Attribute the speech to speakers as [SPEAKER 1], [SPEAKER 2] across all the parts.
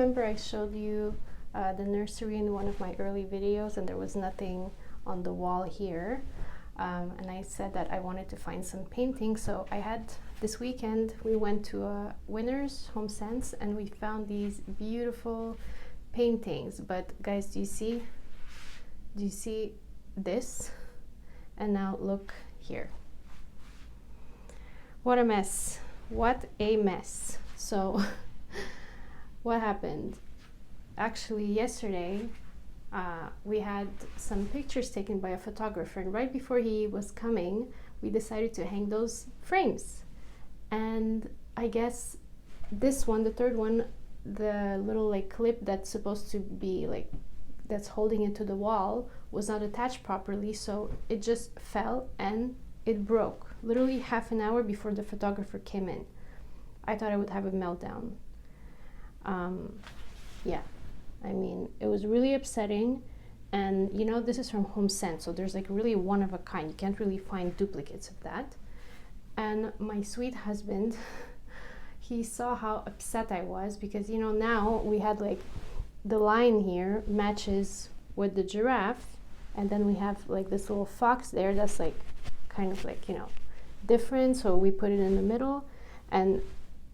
[SPEAKER 1] remember I showed you the nursery in one of my early videos, and there was nothing on the wall here. And I said that I wanted to find some paintings, so I had this weekend we went to a Winners Home Sense and we found these beautiful paintings. But guys, do you see this? And now look here. What a mess. What a mess. So what happened? Actually, yesterday we had some pictures taken by a photographer, and right before he was coming, we decided to hang those frames. And I guess this one, the third one, the little like clip that's supposed to be like, that's holding it to the wall, was not attached properly, so it just fell and it broke literally half an hour before the photographer came in. I thought I would have a meltdown. Yeah, I mean, it was really upsetting. And you know, this is from Home Sense, so there's like really one of a kind. You can't really find duplicates of that. And my sweet husband, he saw how upset I was, because you know, now we had like the line here matches with the giraffe, and then we have like this little fox there that's like kind of like, you know, different, so we put it in the middle. And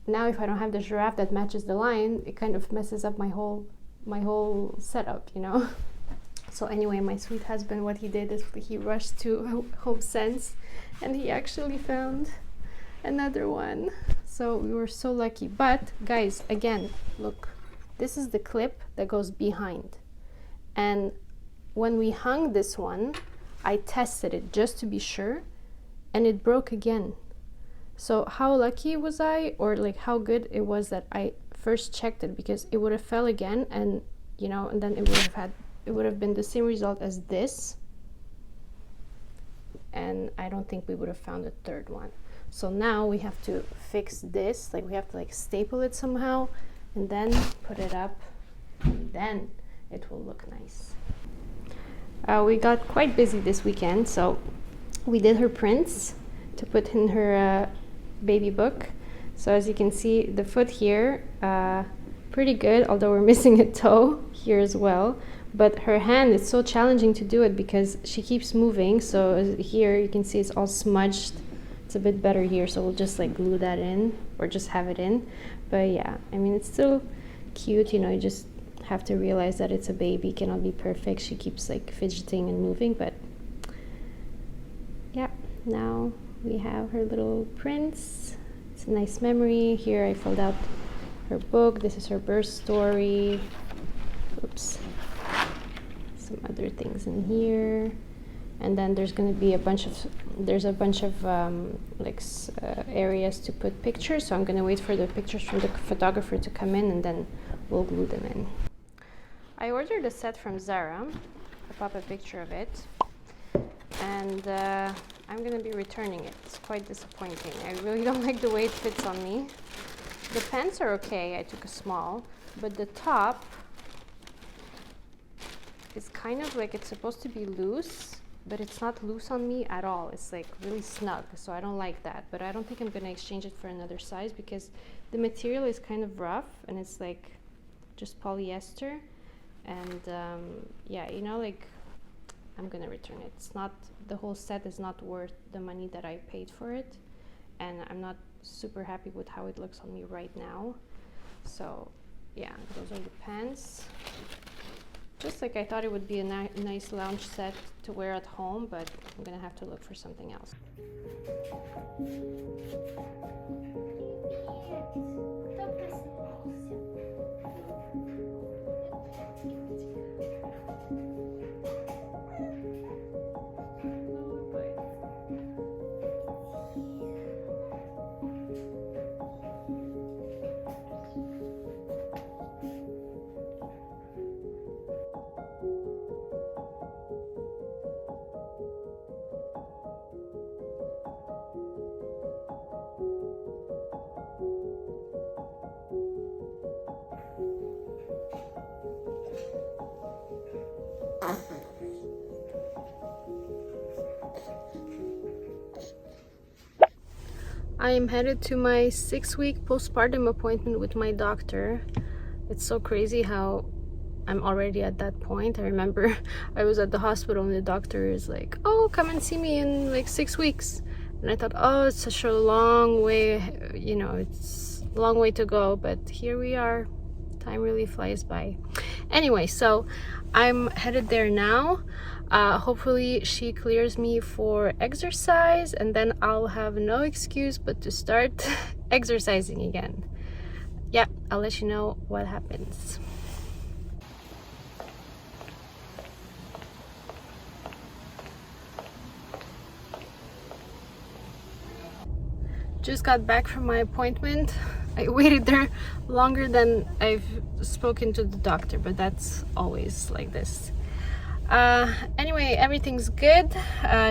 [SPEAKER 1] now if I don't have the giraffe that matches the line, it kind of messes up my whole setup, you know. So anyway, my sweet husband, what he did is he rushed to Home Sense and he actually found another one. So we were so lucky. But guys, again, look, this is the clip that goes behind. And when we hung this one, I tested it just to be sure, and it broke again. So how lucky was I, or like how good it was that I first checked it, because it would have fell again, and you know, and then it would have been the same result as this, and I don't think we would have found a third one. So now we have to fix this, like we have to like staple it somehow and then put it up, and then it will look nice. We got quite busy this weekend, so we did her prints to put in her baby book. So as you can see, the foot here, pretty good, although we're missing a toe here as well. But her hand, it's so challenging to do it because she keeps moving. So here you can see it's all smudged. It's a bit better here, so we'll just like glue that in or just have it in. But yeah, I mean, it's still cute, you know, you just have to realize that it's a baby, cannot be perfect. She keeps like fidgeting and moving, but yeah, now we have her little prints. It's a nice memory. Here I filled out her book. This is her birth story. Oops. Some other things in here. And then there's going to be a bunch of areas to put pictures. So I'm going to wait for the pictures from the photographer to come in, and then we'll glue them in. I ordered a set from Zara. I'll pop a picture of it. And I'm going to be returning it. It's quite disappointing. I really don't like the way it fits on me. The pants are okay. I took a small. But the top is kind of like, it's supposed to be loose, but it's not loose on me at all. It's like really snug, so I don't like that. But I don't think I'm going to exchange it for another size, because the material is kind of rough and it's like just polyester. And yeah, you know, like, I'm gonna return it. It's not, the whole set is not worth the money that I paid for it, and I'm not super happy with how it looks on me right now. So yeah, those are the pants. Just like I thought it would be a nice lounge set to wear at home, but I'm gonna have to look for something else. I am headed to my 6-week postpartum appointment with my doctor. It's so crazy how I'm already at that point. I remember I was at the hospital and the doctor is like, oh, come and see me in like 6 weeks. And I thought, oh, it's such a long way, you know, it's a long way to go. But here we are. Time really flies by. Anyway, so I'm headed there now. Hopefully she clears me for exercise, and then I'll have no excuse but to start exercising again. Yeah, I'll let you know what happens. Just got back from my appointment. I waited there longer than I've spoken to the doctor, but that's always like this. Anyway, everything's good.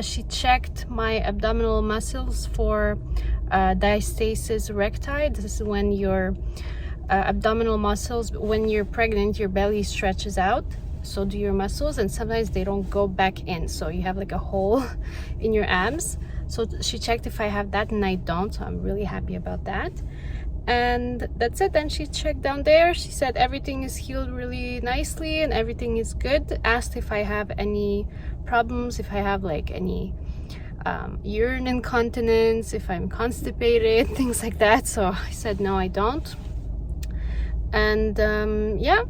[SPEAKER 1] She checked my abdominal muscles for diastasis recti. This is when your abdominal muscles, when you're pregnant, your belly stretches out. So do your muscles, and sometimes they don't go back in. So you have like a hole in your abs. So she checked if I have that, and I don't. So I'm really happy about that. And that's it. Then she checked down there. She said everything is healed really nicely and everything is good. Asked if I have any problems, if I have like any urine incontinence, if I'm constipated, things like that. So I said no, I don't. And yeah,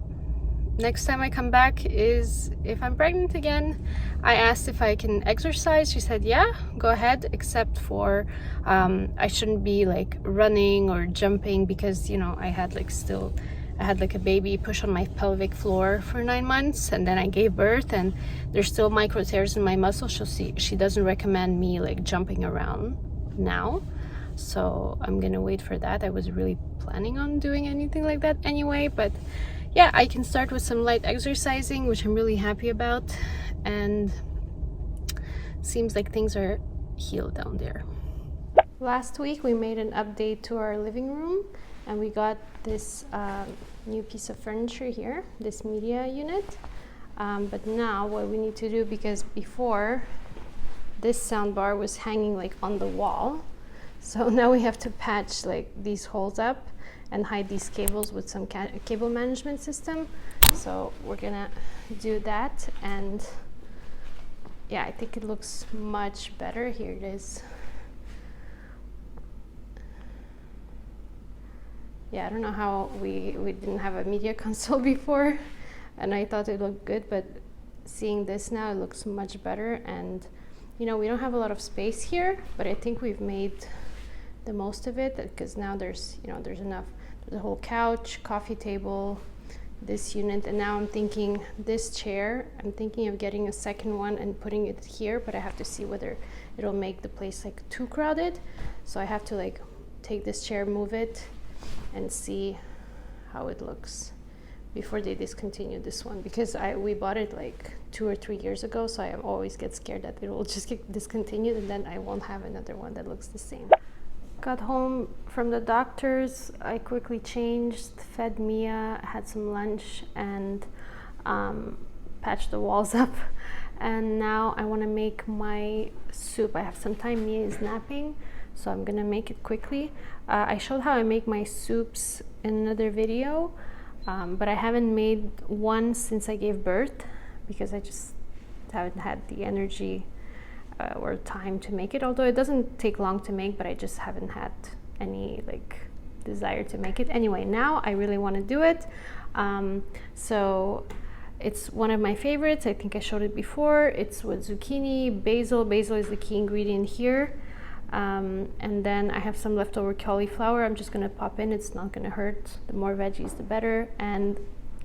[SPEAKER 1] next time I come back is if I'm pregnant again. I asked if I can exercise. She said yeah, go ahead, except for I shouldn't be like running or jumping, because you know I had like a baby push on my pelvic floor for 9 months, and then I gave birth and there's still micro tears in my muscle. She doesn't recommend me like jumping around now, so I'm gonna wait for that. I was really planning on doing anything like that anyway, but yeah, I can start with some light exercising, which I'm really happy about, and seems like things are healed down there. Last week we made an update to our living room, and we got this new piece of furniture here, this media unit. But now what we need to do, because before this soundbar was hanging like on the wall, so now we have to patch like these holes up and hide these cables with some cable management system. So we're gonna do that, and yeah, I think it looks much better. Here it is. Yeah, I don't know how we didn't have a media console before, and I thought it looked good, but seeing this now, it looks much better. And you know, we don't have a lot of space here, but I think we've made the most of it, because now there's enough. There's a whole couch, coffee table, this unit, and now I'm thinking this chair, I'm thinking of getting a second one and putting it here, but I have to see whether it'll make the place like too crowded. So I have to like take this chair, move it, and see how it looks before they discontinue this one, because we bought it like 2 or 3 years ago, so I always get scared that it will just get discontinued and then I won't have another one that looks the same. Got home from the doctor's, I quickly changed, fed Mia, had some lunch, and patched the walls up. And now I want to make my soup. I have some time. Mia is napping, so I'm gonna make it quickly. I showed how I make my soups in another video, but I haven't made one since I gave birth, because I just haven't had the energy or time to make it, although it doesn't take long to make, but I just haven't had any like desire to make it. Anyway, now I really want to do it. So it's one of my favorites. I think I showed it before. It's with zucchini, basil. Basil is the key ingredient here. And then I have some leftover cauliflower. I'm just gonna pop in, it's not gonna hurt. The more veggies, the better. And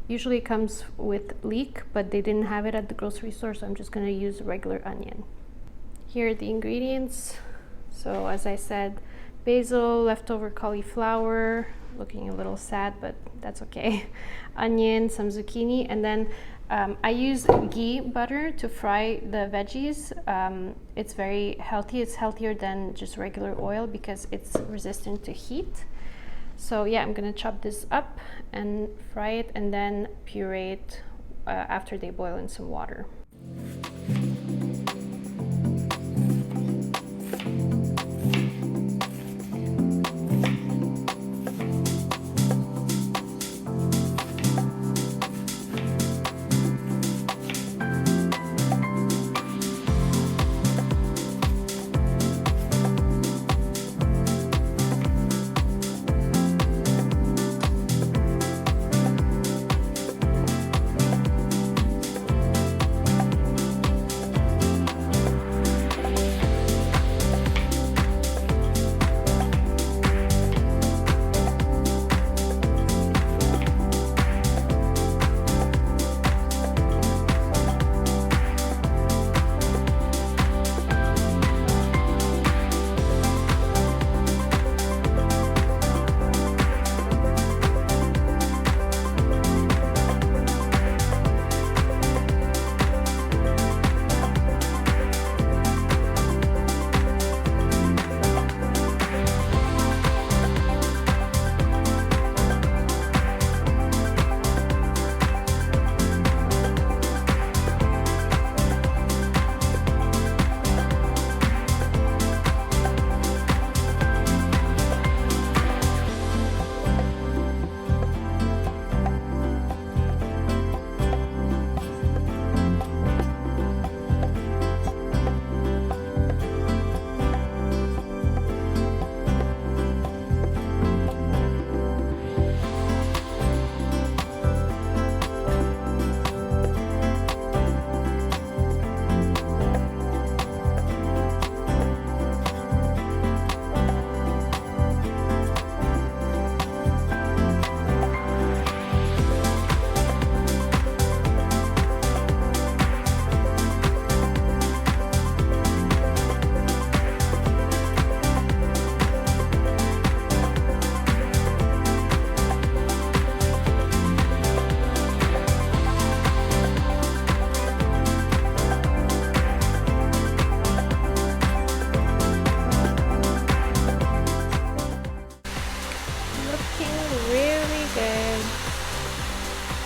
[SPEAKER 1] usually it comes with leek, but they didn't have it at the grocery store, so I'm just gonna use regular onion. Here are the ingredients. So as I said, basil, leftover cauliflower, looking a little sad, but that's okay. Onion, some zucchini, and then I use ghee butter to fry the veggies. It's very healthy. It's healthier than just regular oil because it's resistant to heat. So yeah, I'm gonna chop this up and fry it, and then puree it after they boil in some water.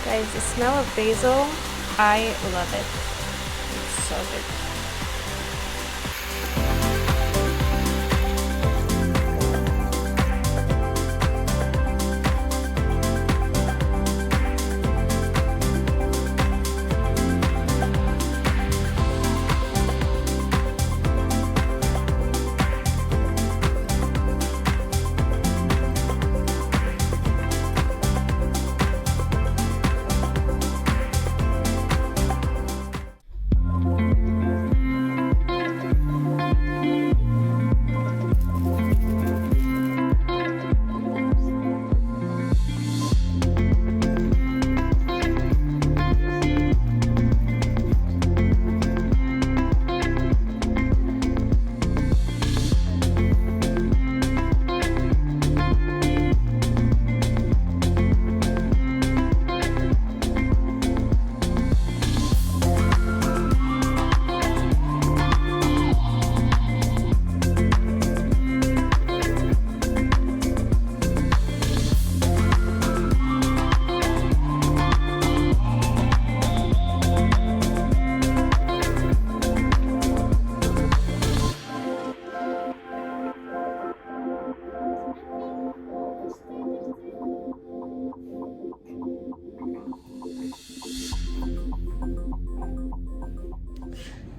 [SPEAKER 1] Guys, the smell of basil, I love it. It's so good.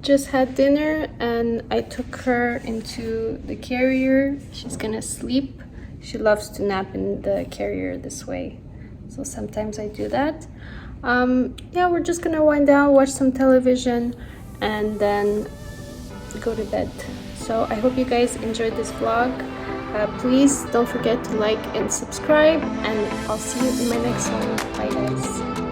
[SPEAKER 1] Just had dinner and I took her into the carrier. She's gonna sleep. She loves to nap in the carrier this way, so sometimes I do that. Yeah, we're just gonna wind down, watch some television, and then go to bed. So I hope you guys enjoyed this vlog. Please don't forget to like and subscribe, and I'll see you in my next one. Bye guys.